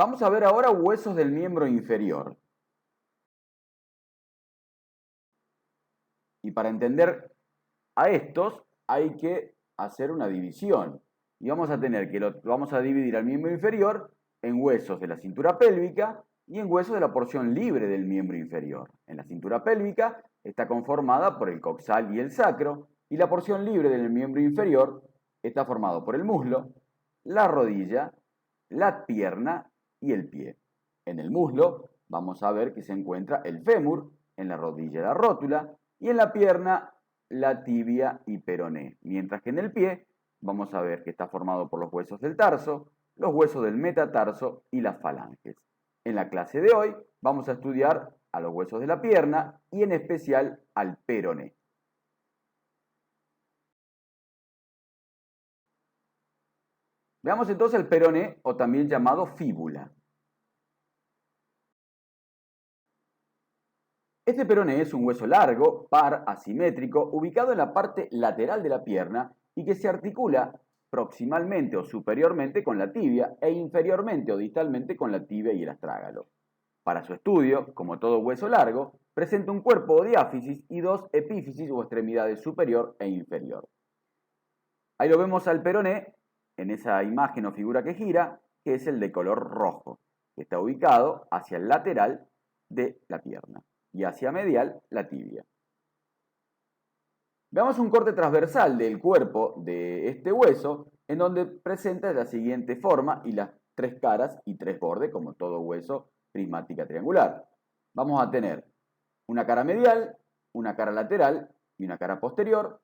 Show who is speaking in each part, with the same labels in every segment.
Speaker 1: Vamos a ver ahora huesos del miembro inferior. Y para entender a estos hay que hacer una división. Y vamos a tener que vamos a dividir al miembro inferior en huesos de la cintura pélvica y en huesos de la porción libre del miembro inferior. En la cintura pélvica está conformada por el coxal y el sacro, y la porción libre del miembro inferior está formado por el muslo, la rodilla, la pierna y el pie. En el muslo vamos a ver que se encuentra el fémur, en la rodilla la rótula y en la pierna la tibia y peroné. Mientras que en el pie vamos a ver que está formado por los huesos del tarso, los huesos del metatarso y las falanges. En la clase de hoy vamos a estudiar a los huesos de la pierna y en especial al peroné. Veamos entonces el peroné, o también llamado fíbula. Este peroné es un hueso largo, par, asimétrico, ubicado en la parte lateral de la pierna y que se articula proximalmente o superiormente con la tibia e inferiormente o distalmente con la tibia y el astrágalo. Para su estudio, como todo hueso largo, presenta un cuerpo o diáfisis y dos epífisis o extremidades superior e inferior. Ahí lo vemos al peroné en esa imagen o figura que gira, que es el de color rojo, que está ubicado hacia el lateral de la pierna y hacia medial la tibia. Veamos un corte transversal del cuerpo de este hueso, en donde presenta la siguiente forma y las tres caras y tres bordes, como todo hueso prismática triangular. Vamos a tener una cara medial, una cara lateral y una cara posterior,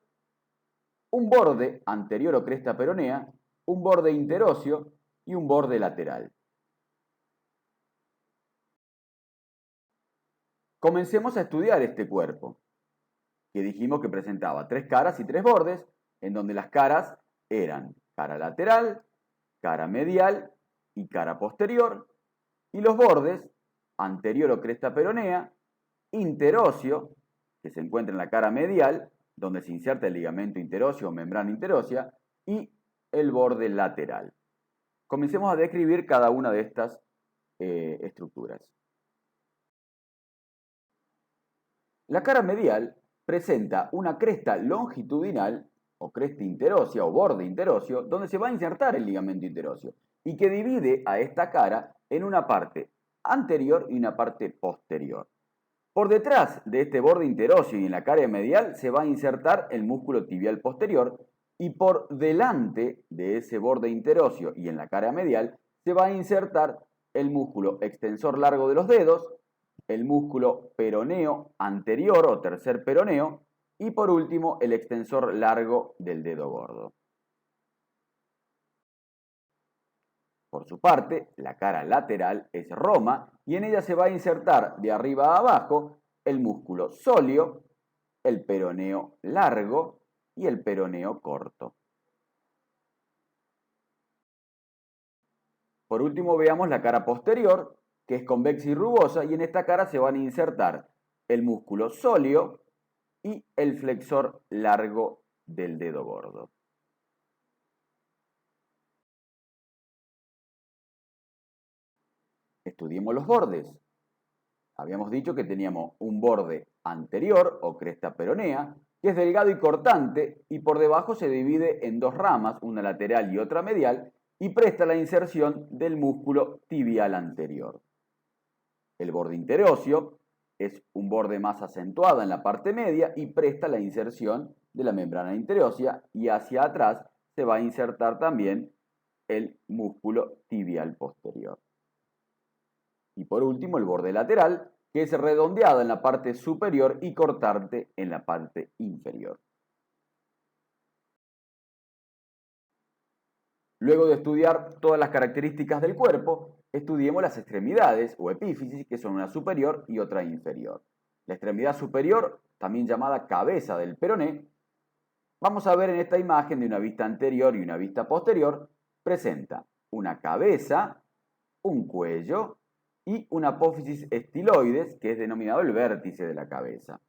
Speaker 1: un borde anterior o cresta peronea, un borde interóseo y un borde lateral. Comencemos a estudiar este cuerpo, que dijimos que presentaba tres caras y tres bordes, en donde las caras eran cara lateral, cara medial y cara posterior, y los bordes, anterior o cresta peronea, interóseo, que se encuentra en la cara medial, donde se inserta el ligamento interóseo o membrana interósea, y el borde lateral. Comencemos a describir cada una de estas estructuras. La cara medial presenta una cresta longitudinal o cresta interósea o borde interóseo donde se va a insertar el ligamento interóseo y que divide a esta cara en una parte anterior y una parte posterior. Por detrás de este borde interóseo y en la cara medial se va a insertar el músculo tibial posterior y por delante de ese borde interóseo y en la cara medial se va a insertar el músculo extensor largo de los dedos, el músculo peroneo anterior o tercer peroneo y por último el extensor largo del dedo gordo. Por su parte, la cara lateral es roma y en ella se va a insertar de arriba a abajo el músculo sóleo, el peroneo largo y el peroneo corto. Por último, veamos la cara posterior, que es convexa y rugosa, y en esta cara se van a insertar el músculo sóleo y el flexor largo del dedo gordo. Estudiemos los bordes. Habíamos dicho que teníamos un borde anterior o cresta peronea, que es delgado y cortante y por debajo se divide en dos ramas, una lateral y otra medial, y presta la inserción del músculo tibial anterior. El borde interóseo es un borde más acentuado en la parte media y presta la inserción de la membrana interósea y hacia atrás se va a insertar también el músculo tibial posterior. Y por último el borde lateral, que es redondeado en la parte superior y cortante en la parte inferior. Luego de estudiar todas las características del cuerpo, estudiemos las extremidades o epífisis, que son una superior y otra inferior. La extremidad superior, también llamada cabeza del peroné, vamos a ver en esta imagen de una vista anterior y una vista posterior, presenta una cabeza, un cuello y una apófisis estiloides, que es denominado el vértice de la cabeza.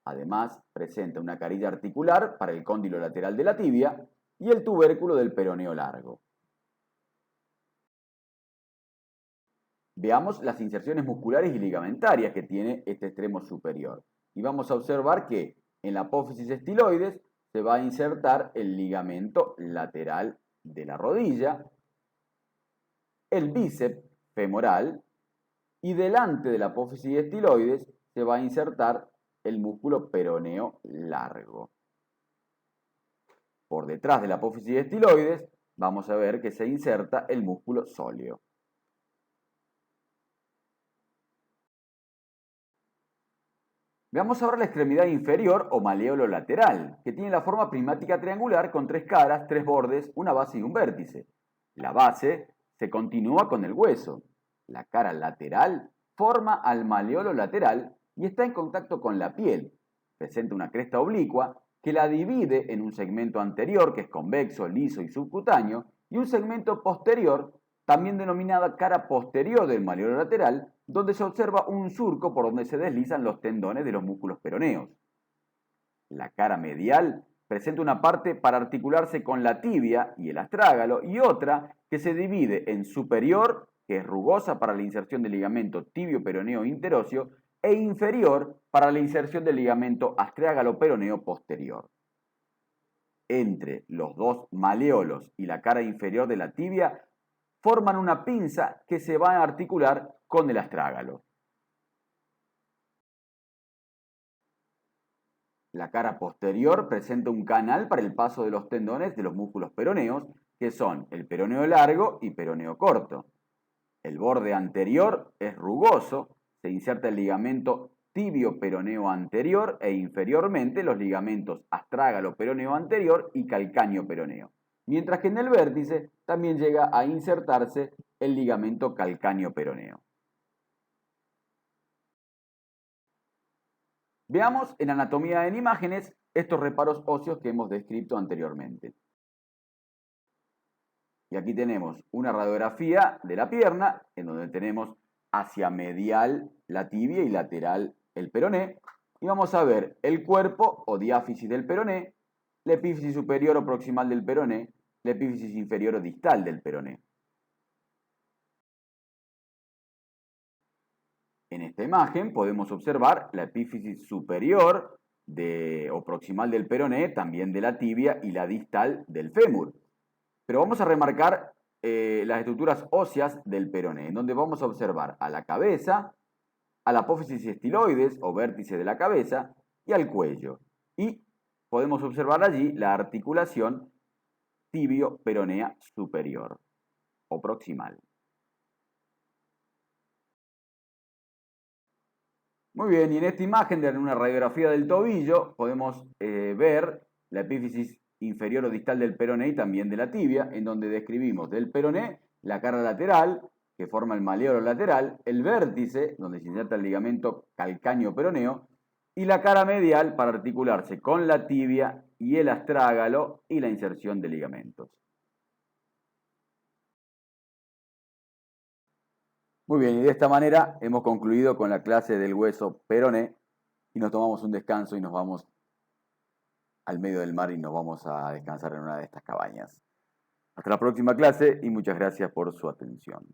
Speaker 1: Además, presenta una carilla articular para el cóndilo lateral de la tibia y el tubérculo del peroneo largo. Veamos las inserciones musculares y ligamentarias que tiene este extremo superior. Y vamos a observar que en la apófisis estiloides se va a insertar el ligamento lateral de la rodilla, el bíceps femoral, y delante de la apófisis estiloides se va a insertar el músculo peroneo largo. Por detrás de la apófisis estiloides vamos a ver que se inserta el músculo sóleo. Veamos ahora la extremidad inferior o maleolo lateral, que tiene la forma prismática triangular con tres caras, tres bordes, una base y un vértice. La base se continúa con el hueso. La cara lateral forma al maleolo lateral y está en contacto con la piel. Presenta una cresta oblicua que la divide en un segmento anterior, que es convexo, liso y subcutáneo, y un segmento posterior, también denominada cara posterior del maleolo lateral, donde se observa un surco por donde se deslizan los tendones de los músculos peroneos. La cara medial presenta una parte para articularse con la tibia y el astrágalo y otra que se divide en superior, que es rugosa para la inserción del ligamento tibio-peroneo interóseo, e inferior para la inserción del ligamento astrágalo-peroneo posterior. Entre los dos maleolos y la cara inferior de la tibia forman una pinza que se va a articular con el astrágalo. La cara posterior presenta un canal para el paso de los tendones de los músculos peroneos, que son el peroneo largo y peroneo corto. El borde anterior es rugoso, se inserta el ligamento tibio-peroneo anterior e inferiormente los ligamentos astrágalo-peroneo anterior y calcáneo-peroneo. Mientras que en el vértice también llega a insertarse el ligamento calcáneo-peroneo. Veamos en anatomía en imágenes estos reparos óseos que hemos descrito anteriormente. Y aquí tenemos una radiografía de la pierna, en donde tenemos hacia medial la tibia y lateral el peroné. Y vamos a ver el cuerpo o diáfisis del peroné, la epífisis superior o proximal del peroné, la epífisis inferior o distal del peroné. En esta imagen podemos observar la epífisis superior o proximal del peroné, también de la tibia, y la distal del fémur. Pero vamos a remarcar las estructuras óseas del peroné, en donde vamos a observar a la cabeza, a la apófisis estiloides o vértice de la cabeza y al cuello. Y podemos observar allí la articulación tibio-peronea superior o proximal. Muy bien, y en esta imagen de una radiografía del tobillo podemos ver la epífisis inferior o distal del peroné y también de la tibia, en donde describimos del peroné la cara lateral, que forma el maleolo lateral, el vértice, donde se inserta el ligamento calcáneo-peroneo, y la cara medial para articularse con la tibia y el astrágalo y la inserción de ligamentos. Muy bien, y de esta manera hemos concluido con la clase del hueso peroné y nos tomamos un descanso y nos vamos al medio del mar y nos vamos a descansar en una de estas cabañas. Hasta la próxima clase y muchas gracias por su atención.